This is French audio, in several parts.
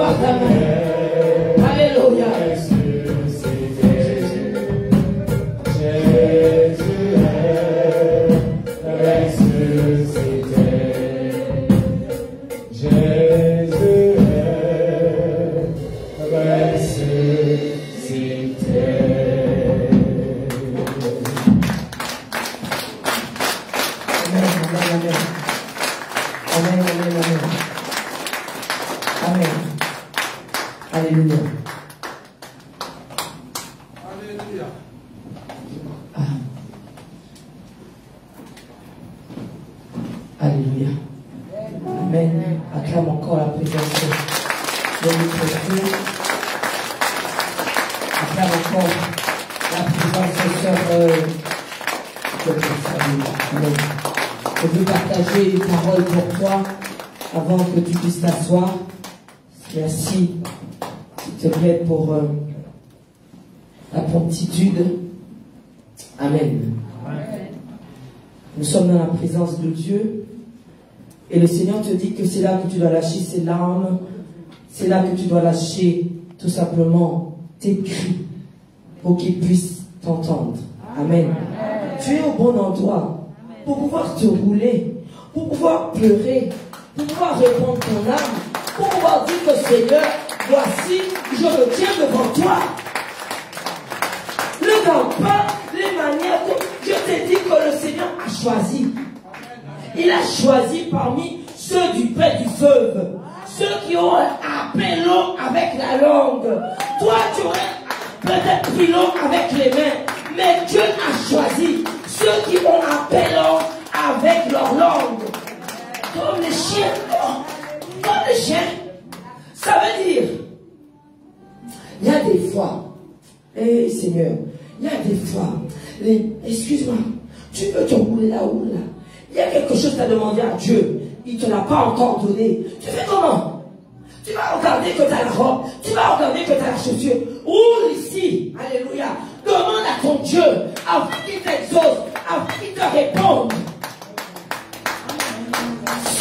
voir ta main. Alléluia. Alléluia. Amen. Acclame encore la présence de notre Dieu. Acclame encore la présence de sœur de notre famille. Amen. Je veux partager une parole pour toi avant que tu puisses t'asseoir. Merci, s'il te plaît, pour la promptitude. Amen. Nous sommes dans la présence de Dieu. Et le Seigneur te dit que c'est là que tu dois lâcher ses larmes. C'est là que tu dois lâcher tout simplement tes cris pour qu'il puisse t'entendre. Amen. Tu es au bon endroit pour pouvoir te rouler, pour pouvoir pleurer, pour pouvoir répondre ton âme, pour pouvoir dire que Seigneur, voici, je me tiens devant toi. Ne donne pas les manières que je t'ai dit que le Seigneur a choisi. Il a choisi parmi ceux du près du fleuve, ceux qui ont appelé l'eau avec la langue. Toi, tu aurais peut-être pris l'eau avec les mains, mais Dieu a choisi ceux qui ont appelé l'eau avec leur langue. Comme les chiens, comme les chiens. Ça veut dire, il y a des fois, Seigneur, il y a des fois, excuse-moi, tu peux te rouler là-haut, là. Il y a quelque chose que tu as demandé à Dieu. Il ne te l'a pas encore donné. Tu fais comment? Tu vas regarder que tu as la robe. Tu vas regarder que tu as la chaussure. Roule ici. Alléluia. Demande à ton Dieu afin qu'il t'exauce, afin qu'il te réponde.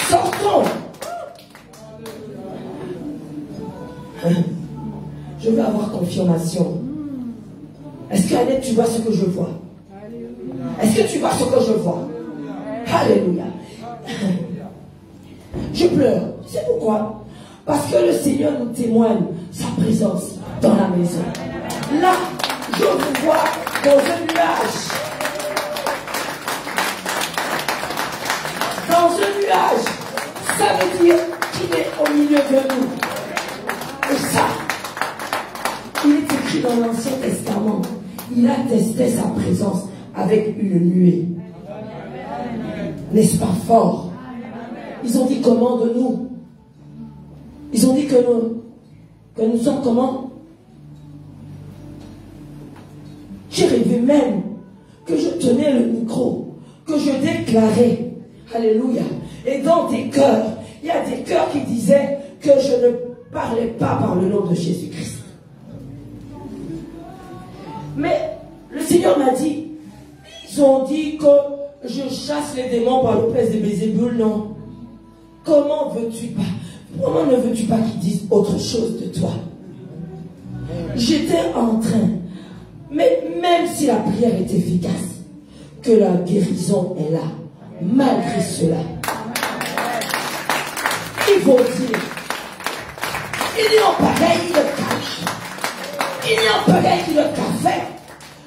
Sortons. Je veux avoir confirmation. Est-ce qu'Annette, tu vois ce que je vois? Est-ce que tu vois ce que je vois? Alléluia. Je pleure. C'est pourquoi? Parce que le Seigneur nous témoigne sa présence dans la maison. Là, je vous vois dans un nuage. Dans un nuage. Ça veut dire qu'il est au milieu de nous. Et ça, il est écrit dans l'Ancien Testament. Il attestait sa présence avec une nuée. N'est-ce pas fort? Ils ont dit comment de nous? Ils ont dit que nous sommes comment? J'ai rêvé même que je tenais le micro, que je déclarais. Alléluia. Et dans des cœurs, il y a des cœurs qui disaient que je ne parlais pas par le nom de Jésus-Christ. Mais le Seigneur m'a dit, ils ont dit que je chasse les démons par le pèse de Bézébul, non. Comment veux-tu pas? Comment ne veux-tu pas qu'ils disent autre chose de toi? J'étais en train, mais même si la prière est efficace, que la guérison est là, malgré cela. Il faut dire, il y a un pareil qui le cache, il y a un pareil qui le café.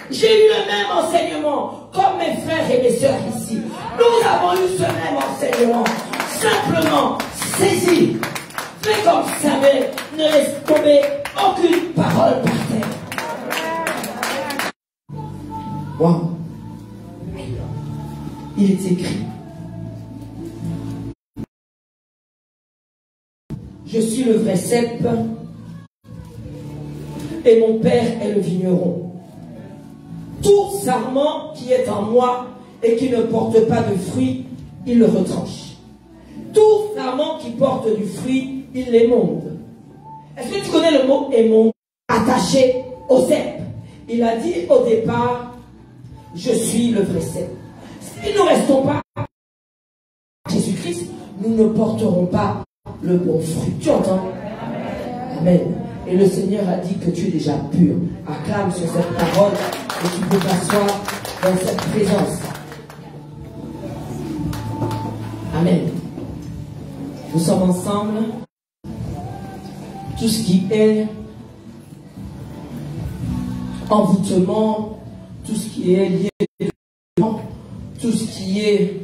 J'ai eu le même enseignement comme mes frères et mes sœurs ici. Nous avons eu ce même enseignement. Simplement, saisis. Fais comme ça, mais ne laisse tomber aucune parole par terre. Wow. Il est écrit. Je suis le vrai cep et mon père est le vigneron. Tout sarment qui est en moi et qui ne porte pas de fruit, il le retranche. Tout sarment qui porte du fruit, il l'émonde. Est-ce que tu connais le mot émonde? Attaché au cep. Il a dit au départ, je suis le vrai cep. Si nous ne restons pas à Jésus-Christ, nous ne porterons pas le bon fruit. Tu entends? Amen. Et le Seigneur a dit que tu es déjà pur. Acclame sur cette parole et tu peux t'asseoir dans cette présence. Amen. Nous sommes ensemble. Tout ce qui est envoûtement, tout ce qui est lié, tout ce qui est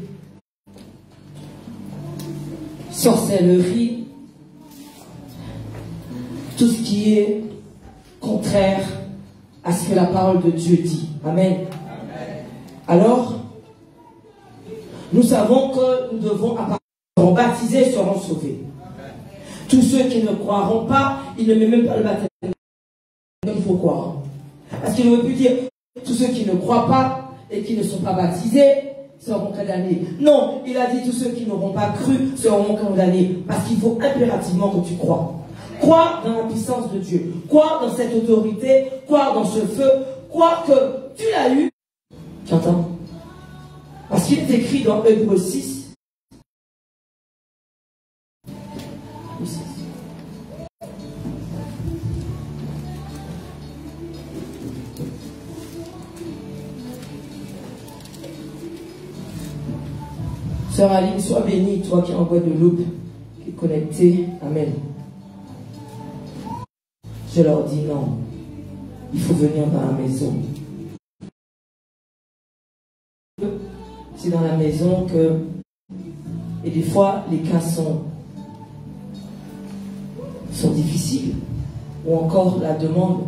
sorcellerie, tout ce qui est contraire à ce que la parole de Dieu dit. Amen. Alors, nous savons que nous devons, à partir de baptisés, seront sauvés. Tous ceux qui ne croiront pas, il ne met même pas le baptême. Il faut croire. Parce qu'il ne veut plus dire tous ceux qui ne croient pas et qui ne sont pas baptisés seront condamnés. Non, il a dit tous ceux qui n'auront pas cru seront condamnés. Parce qu'il faut impérativement que tu crois. Crois dans la puissance de Dieu. Crois dans cette autorité. Crois dans ce feu. Crois que tu l'as eu. Tu entends? Parce qu'il est écrit dans Hébreux 6. Sœur Aline, sois bénie, toi qui envoies de loupe, qui est connectée. Amen. Je leur dis non. Il faut venir dans la maison. C'est dans la maison que... Et des fois, les cas sont difficiles. Ou encore, la demande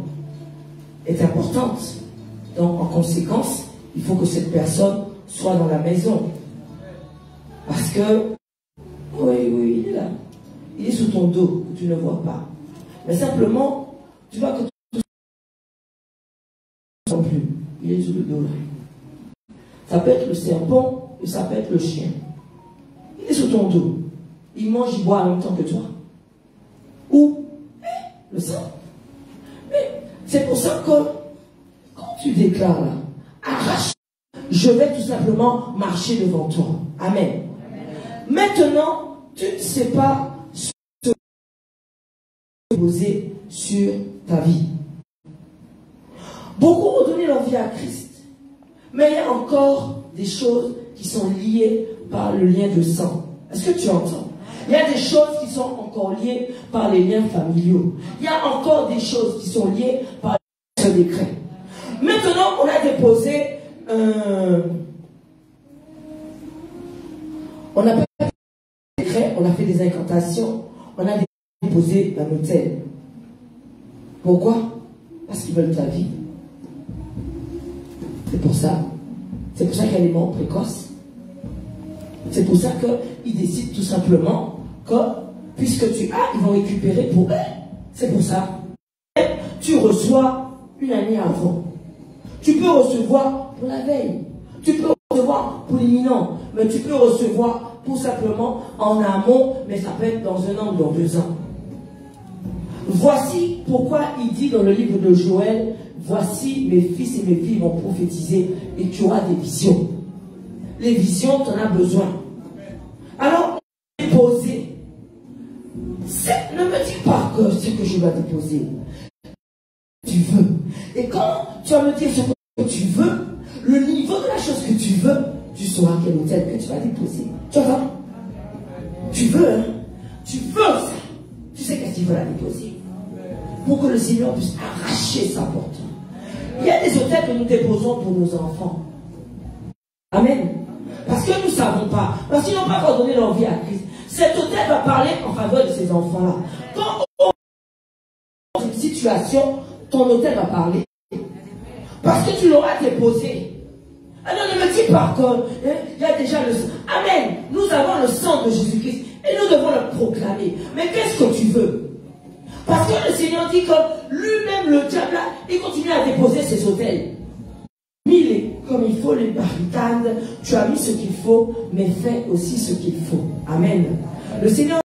est importante. Donc, en conséquence, il faut que cette personne soit dans la maison. Parce que, oui, il est là. Il est sous ton dos, que tu ne vois pas. Mais simplement, tu vois que tout non plus. Il est sous le dos là. Ça peut être le serpent et ça peut être le chien. Il est sous ton dos. Il mange, il boit en même temps que toi. Ou le sang. Mais c'est pour ça que quand tu déclares là, arrache, je vais tout simplement marcher devant toi. Amen. Maintenant, tu ne sais pas ce que tu poser sur ta vie. Beaucoup ont donné leur vie à Christ. Mais il y a encore des choses qui sont liées par le lien de sang. Est-ce que tu entends? Il y a des choses qui sont encore liées par les liens familiaux. Il y a encore des choses qui sont liées par ce décret. Maintenant, on a déposé on a on a fait des incantations, on a déposé un hôtel. Pourquoi? Parce qu'ils veulent ta vie. C'est pour ça. C'est pour ça qu'il y a les morts précoces. C'est pour ça qu'ils décident tout simplement que, puisque tu as, ils vont récupérer pour eux. C'est pour ça. Tu reçois une année avant. Tu peux recevoir pour la veille. Tu peux recevoir pour l'imminent. Mais tu peux recevoir tout simplement en amont, mais ça peut être dans un an ou dans 2 ans. Voici pourquoi il dit dans le livre de Joël, voici mes fils et mes filles vont prophétiser et tu auras des visions. Les visions, tu en as besoin. Alors, déposer. Ne me dis pas que ce que je dois déposer. Tu veux. Et quand tu vas me dire ce que tu veux, le niveau de la chose que tu veux, tu sauras quel hôtel que tu vas déposer. Tu vois? Tu veux, hein? Tu veux ça. Tu sais qu'est-ce qu'il veut la déposer. Pour que le Seigneur puisse arracher sa porte. Il y a des hôtels que nous déposons pour nos enfants. Amen. Parce que nous ne savons pas. Parce qu'ils n'ont pas encore donné leur vie à Christ. Cet hôtel va parler en faveur de ces enfants-là. Quand dans une situation, ton hôtel va parler. Parce que tu l'auras déposé. Alors ne me dis pas qu'il y a déjà le sang. Amen. Nous avons le sang de Jésus-Christ et nous devons le proclamer. Mais qu'est-ce que tu veux? Parce que le Seigneur dit que lui-même, le diable, là, il continue à déposer ses autels. Mis comme il faut les barricades, tu as mis ce qu'il faut, mais fais aussi ce qu'il faut. Amen. Le Seigneur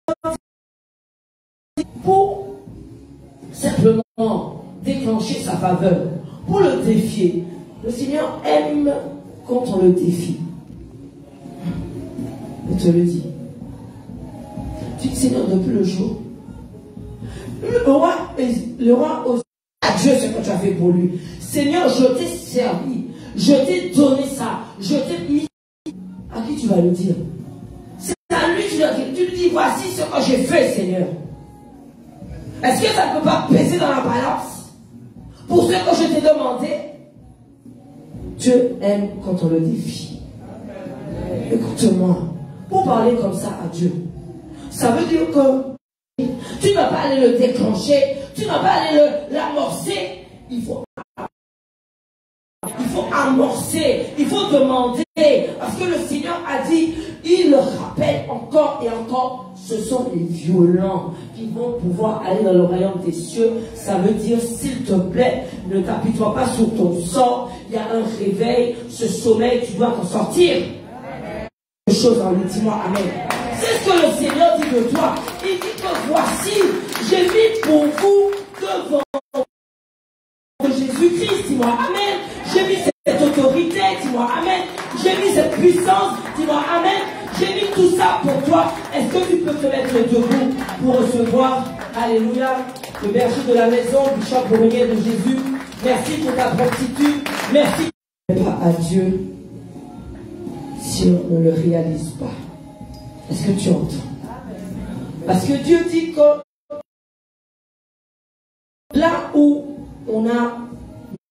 dit pour simplement déclencher sa faveur, pour le défier. Le Seigneur aime quand on le défie. Je te le dis. Tu dis, Seigneur, depuis le jour, Le roi aussi à Dieu ce que tu as fait pour lui. Seigneur, je t'ai servi, je t'ai donné ça, je t'ai mis. À qui tu vas le dire? C'est à lui que tu lui dis, voici ce que j'ai fait, Seigneur. Est-ce que ça ne peut pas peser dans la balance pour ce que je t'ai demandé? Dieu aime quand on le défie. Écoute-moi, pour parler comme ça à Dieu, ça veut dire que tu ne vas pas aller le déclencher, tu ne vas pas aller l'amorcer. Il faut amorcer, il faut demander, parce que le Seigneur a dit, il le rappelle encore et encore, ce sont les violents qui vont pouvoir aller dans le royaume des cieux. Ça veut dire, s'il te plaît, ne t'appuie-toi pas sur ton sort, il y a un réveil, ce sommeil, tu dois t'en sortir. Quelque chose en lui, dis-moi amen. C'est ce que le Seigneur dit de toi. Il dit que voici, j'ai mis pour vous devant Jésus-Christ, dis-moi amen. J'ai mis cette autorité, dis-moi amen. J'ai mis cette puissance, dis-moi amen. J'ai mis tout ça pour toi. Est-ce que tu peux te mettre debout pour recevoir, alléluia, le berger de la maison, Bishop Bournier de Jésus. Merci pour ta promptitude. Merci. Pas à Dieu si on ne le réalise pas. Est-ce que tu entends? Parce que Dieu dit que là où on a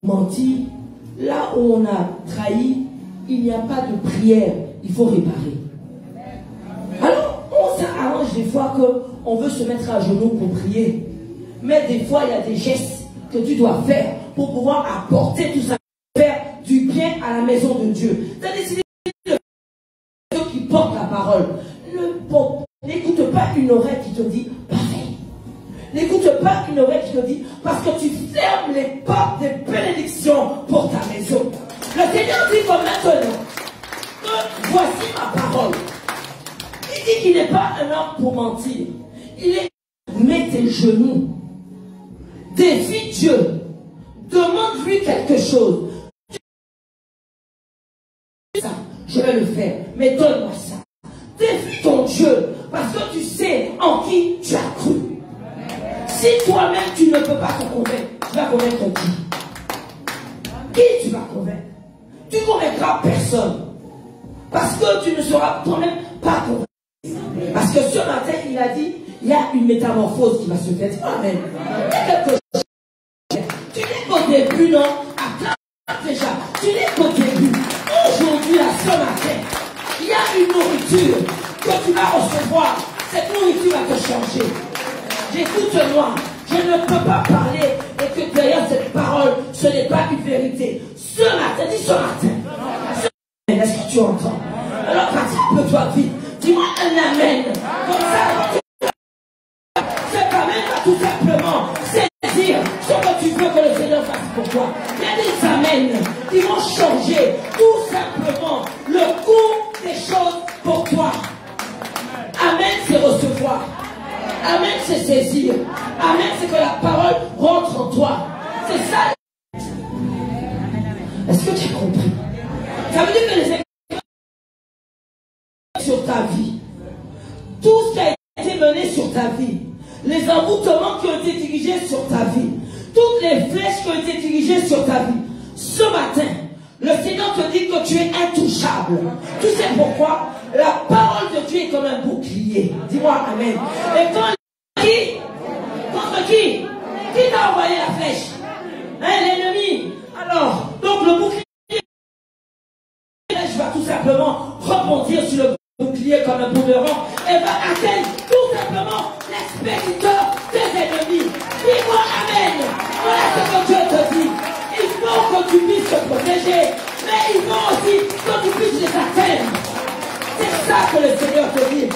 menti, là où on a trahi, il n'y a pas de prière, il faut réparer. Alors, on s'arrange des fois qu'on veut se mettre à genoux pour prier. Mais des fois, il y a des gestes que tu dois faire pour pouvoir apporter tout ça, faire du bien à la maison de Dieu. Tu as décidé de faire ceux qui portent la parole. N'écoute pas une oreille qui te dit pareil. N'écoute pas une oreille qui te dit, parce que tu fermes les portes des bénédictions pour ta maison. Le Seigneur dit comme maintenant, que voici ma parole. Il dit qu'il n'est pas un homme pour mentir. Il est, mets tes genoux, défie Dieu, demande-lui quelque chose. Ça, je vais le faire, mais donne-moi ça. Défie ton Dieu, parce que tu sais en qui tu as cru. Si toi-même tu ne peux pas te convaincre, tu vas convaincre qui? Qui tu vas convaincre? Tu ne convaincras personne. Parce que tu ne seras toi-même pas convaincu. Parce que ce matin, il a dit, il y a une métamorphose qui va se faire. Amen. Il y a quelque chose. Tu n'es qu'au début, non? Attends déjà. Tu n'es qu'au début. Aujourd'hui, là, ce matin, il y a une nourriture que tu vas recevoir. Cette nourriture va te changer. Écoute-moi, je ne peux pas parler et que derrière cette parole, ce n'est pas une vérité. Ce matin, dis ce matin. Est-ce que tu entends? Alors, rattrape-toi vite. Dis-moi un amen. Comme ça, cet amen va tout simplement saisir ce que tu veux que le Seigneur fasse pour toi. Il y a des amens qui vont changer tout simplement le cours des choses pour toi. Amen, c'est recevoir. Amen, c'est saisir. Amen, c'est que la parole rentre en toi. C'est ça. Est-ce que tu as compris? Ça veut dire que les sur ta vie, tout ce qui a été mené sur ta vie, les envoûtements qui ont été dirigés sur ta vie, toutes les flèches qui ont été dirigées sur ta vie, ce matin, le Seigneur te dit que tu es intouchable. Tu sais pourquoi? La parole de Dieu est comme un bouclier. Dis-moi amen. Et quand qui? Contre qui? Qui t'a envoyé la flèche? Hein, l'ennemi. Alors, donc le bouclier, je vais tout simplement rebondir sur le bouclier comme un boomerang et va atteindre tout simplement l'expéditeur des ennemis. Dis-moi amen. Voilà ce que Dieu te dit. Il faut que tu puisses te protéger, mais il faut aussi que tu puisses les atteindre. C'est ça que le Seigneur te dit.